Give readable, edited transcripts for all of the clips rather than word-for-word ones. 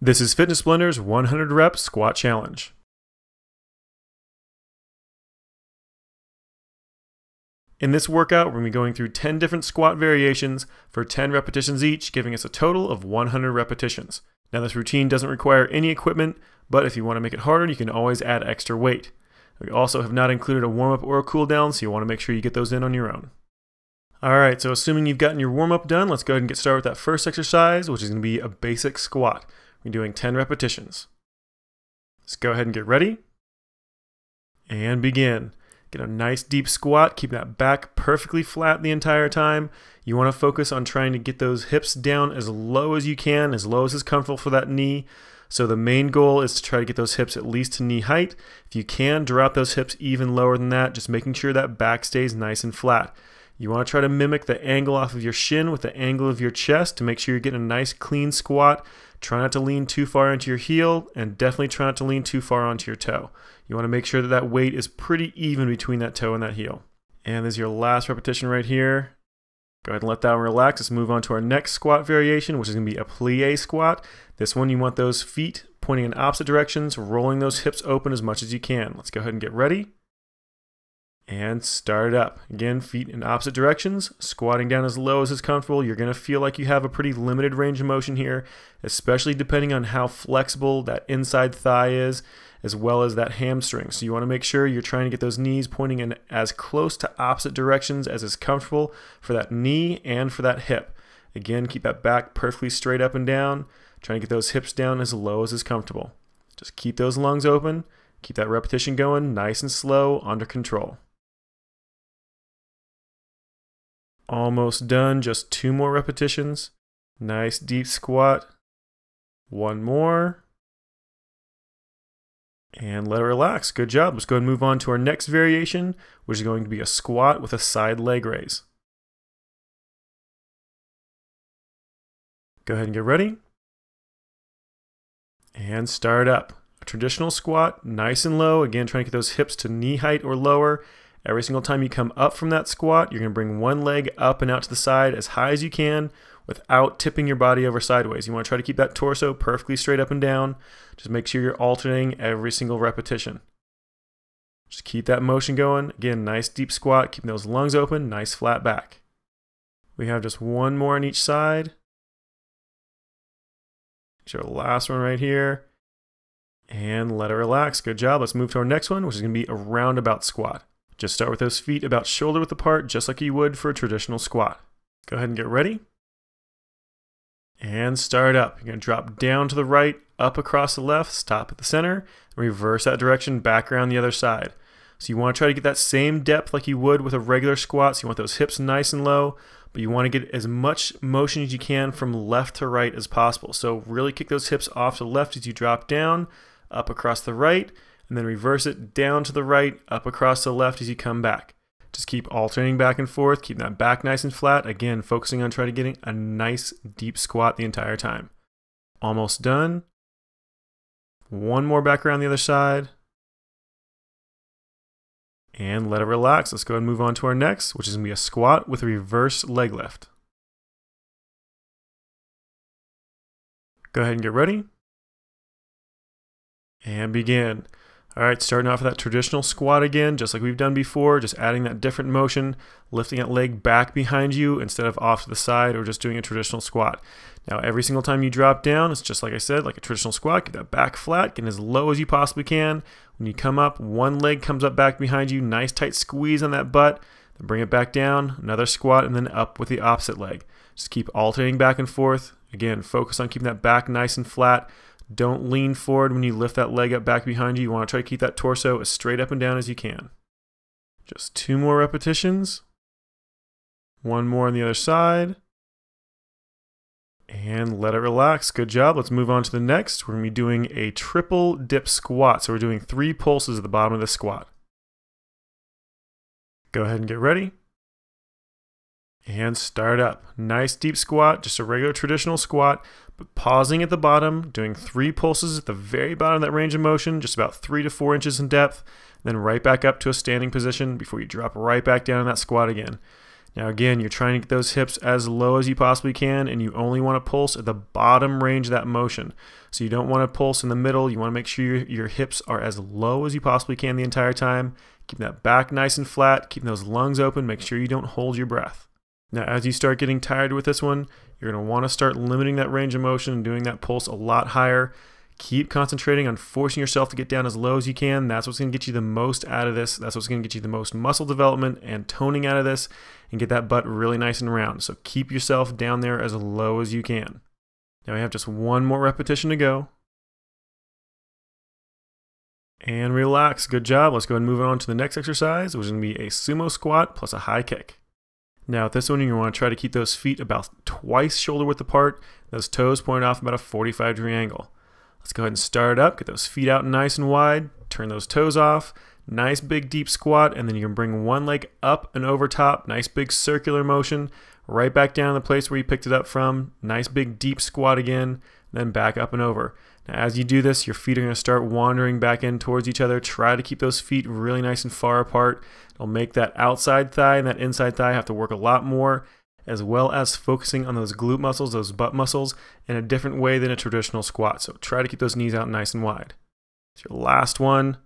This is Fitness Blender's 100 Rep Squat Challenge. In this workout, we're going to be going through 10 different squat variations for 10 repetitions each, giving us a total of 100 repetitions. Now, this routine doesn't require any equipment, but if you want to make it harder, you can always add extra weight. We also have not included a warm-up or a cool-down, so you want to make sure you get those in on your own. Alright, so assuming you've gotten your warm-up done, let's go ahead and get started with that first exercise, which is going to be a basic squat. We're doing 10 repetitions. Let's go ahead and get ready. And begin. Get a nice deep squat. Keep that back perfectly flat the entire time. You want to focus on trying to get those hips down as low as you can, as low as is comfortable for that knee. So the main goal is to try to get those hips at least to knee height. If you can, drop those hips even lower than that, just making sure that back stays nice and flat. You want to try to mimic the angle off of your shin with the angle of your chest to make sure you're getting a nice clean squat. Try not to lean too far into your heel, and definitely try not to lean too far onto your toe. You want to make sure that that weight is pretty even between that toe and that heel. And there's your last repetition right here. Go ahead and let that one relax. Let's move on to our next squat variation, which is going to be a plie squat. This one, you want those feet pointing in opposite directions, rolling those hips open as much as you can. Let's go ahead and get ready. And start it up. Again, feet in opposite directions, squatting down as low as is comfortable. You're going to feel like you have a pretty limited range of motion here, especially depending on how flexible that inside thigh is, as well as that hamstring. So you want to make sure you're trying to get those knees pointing in as close to opposite directions as is comfortable for that knee and for that hip. Again, keep that back perfectly straight up and down, trying to get those hips down as low as is comfortable. Just keep those lungs open, keep that repetition going nice and slow, under control. Almost done, just 2 more repetitions. Nice deep squat. 1 more. And let it relax. Good job. Let's go ahead and move on to our next variation, which is going to be a squat with a side leg raise. Go ahead and get ready. And start up. A traditional squat, nice and low. Again, trying to get those hips to knee height or lower. Every single time you come up from that squat, you're going to bring one leg up and out to the side as high as you can without tipping your body over sideways. You want to try to keep that torso perfectly straight up and down. Just make sure you're alternating every single repetition. Just keep that motion going. Again, nice deep squat, keeping those lungs open, nice flat back. We have just 1 more on each side. Here's our last one right here. And let it relax. Good job. Let's move to our next one, which is going to be a roundabout squat. Just start with those feet about shoulder width apart, just like you would for a traditional squat. Go ahead and get ready. And start up. You're going to drop down to the right, up across the left, stop at the center, reverse that direction, back around the other side. So you want to try to get that same depth like you would with a regular squat. So you want those hips nice and low, but you want to get as much motion as you can from left to right as possible. So really kick those hips off to the left as you drop down, up across the right, and then reverse it down to the right, up across the left as you come back. Just keep alternating back and forth, keeping that back nice and flat. Again, focusing on trying to getting a nice deep squat the entire time. Almost done. 1 more back around the other side. And let it relax. Let's go ahead and move on to our next, which is going to be a squat with a reverse leg lift. Go ahead and get ready. And begin. Alright, starting off with that traditional squat again, just like we've done before, just adding that different motion, lifting that leg back behind you instead of off to the side or just doing a traditional squat. Now, every single time you drop down, it's just like I said, like a traditional squat, get that back flat, get as low as you possibly can. When you come up, one leg comes up back behind you, nice tight squeeze on that butt, then bring it back down, another squat, and then up with the opposite leg. Just keep alternating back and forth. Again, focus on keeping that back nice and flat. Don't lean forward when you lift that leg up back behind you. You want to try to keep that torso as straight up and down as you can. Just 2 more repetitions. 1 more on the other side. And let it relax. Good job. Let's move on to the next. We're going to be doing a triple dip squat. So we're doing 3 pulses at the bottom of the squat. Go ahead and get ready. And start up. Nice deep squat, just a regular traditional squat, but pausing at the bottom, doing 3 pulses at the very bottom of that range of motion, just about 3 to 4 inches in depth, then right back up to a standing position before you drop right back down in that squat again. Now again, you're trying to get those hips as low as you possibly can, and you only want to pulse at the bottom range of that motion. So you don't want to pulse in the middle. You want to make sure your hips are as low as you possibly can the entire time. Keep that back nice and flat, keeping those lungs open. Make sure you don't hold your breath. Now as you start getting tired with this one, you're going to want to start limiting that range of motion and doing that pulse a lot higher. Keep concentrating on forcing yourself to get down as low as you can. That's what's going to get you the most out of this. That's what's going to get you the most muscle development and toning out of this, and get that butt really nice and round. So keep yourself down there as low as you can. Now we have just one more repetition to go. And relax. Good job. Let's go ahead and move on to the next exercise, which is going to be a sumo squat plus a high kick. Now, with this one, you want to try to keep those feet about twice shoulder width apart, those toes pointed off about a 45-degree angle. Let's go ahead and start it up. Get those feet out nice and wide. Turn those toes off. Nice big deep squat, and then you can bring one leg up and over top. Nice big circular motion. Right back down to the place where you picked it up from. Nice big deep squat again, then back up and over. Now, as you do this, your feet are going to start wandering back in towards each other. Try to keep those feet really nice and far apart. It'll make that outside thigh and that inside thigh have to work a lot more, as well as focusing on those glute muscles, those butt muscles, in a different way than a traditional squat. So try to keep those knees out nice and wide. It's your last one,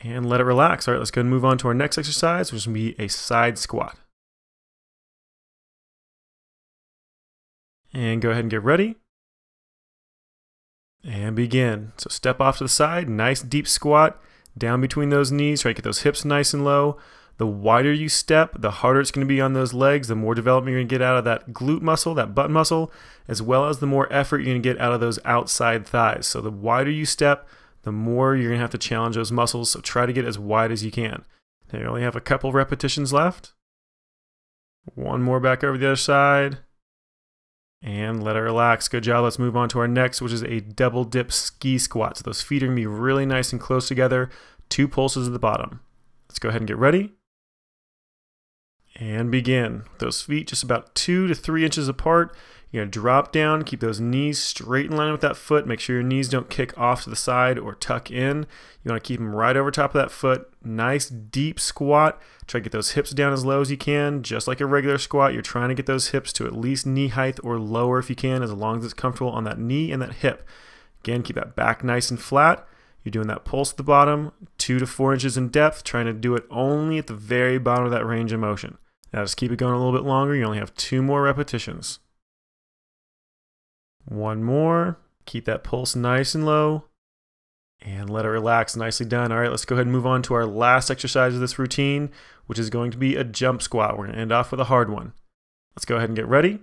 and let it relax. All right, let's go and move on to our next exercise, which is going to be a side squat. And go ahead and get ready. And begin. So step off to the side, nice deep squat, down between those knees, try to get those hips nice and low. The wider you step, the harder it's going to be on those legs, the more development you're going to get out of that glute muscle, that butt muscle, as well as the more effort you're going to get out of those outside thighs. So the wider you step, the more you're going to have to challenge those muscles, so try to get as wide as you can. Now you only have a couple repetitions left. One more back over the other side. And let it relax. Good job. Let's move on to our next, which is a double dip ski squat. So those feet are going to be really nice and close together. 2 pulses at the bottom. Let's go ahead and get ready. And begin. Those feet just about 2 to 3 inches apart. You're going to drop down, keep those knees straight in line with that foot. Make sure your knees don't kick off to the side or tuck in. You want to keep them right over top of that foot. Nice deep squat. Try to get those hips down as low as you can. Just like a regular squat, you're trying to get those hips to at least knee height or lower if you can, as long as it's comfortable on that knee and that hip. Again, keep that back nice and flat. You're doing that pulse at the bottom, 2 to 4 inches in depth, trying to do it only at the very bottom of that range of motion. Now just keep it going a little bit longer. You only have 2 more repetitions. One more. Keep that pulse nice and low. And let it relax. Nicely done. All right, let's go ahead and move on to our last exercise of this routine, which is going to be a jump squat. We're going to end off with a hard one. Let's go ahead and get ready.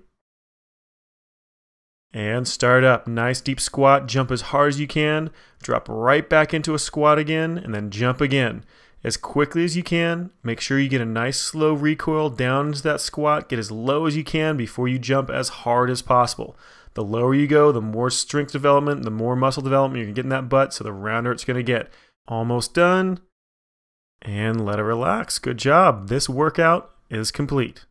And start up. Nice deep squat. Jump as hard as you can. Drop right back into a squat again, and then jump again. As quickly as you can. Make sure you get a nice slow recoil down into that squat. Get as low as you can before you jump as hard as possible. The lower you go, the more strength development, the more muscle development you're going to get in that butt, so the rounder it's going to get. Almost done. And let it relax. Good job. This workout is complete.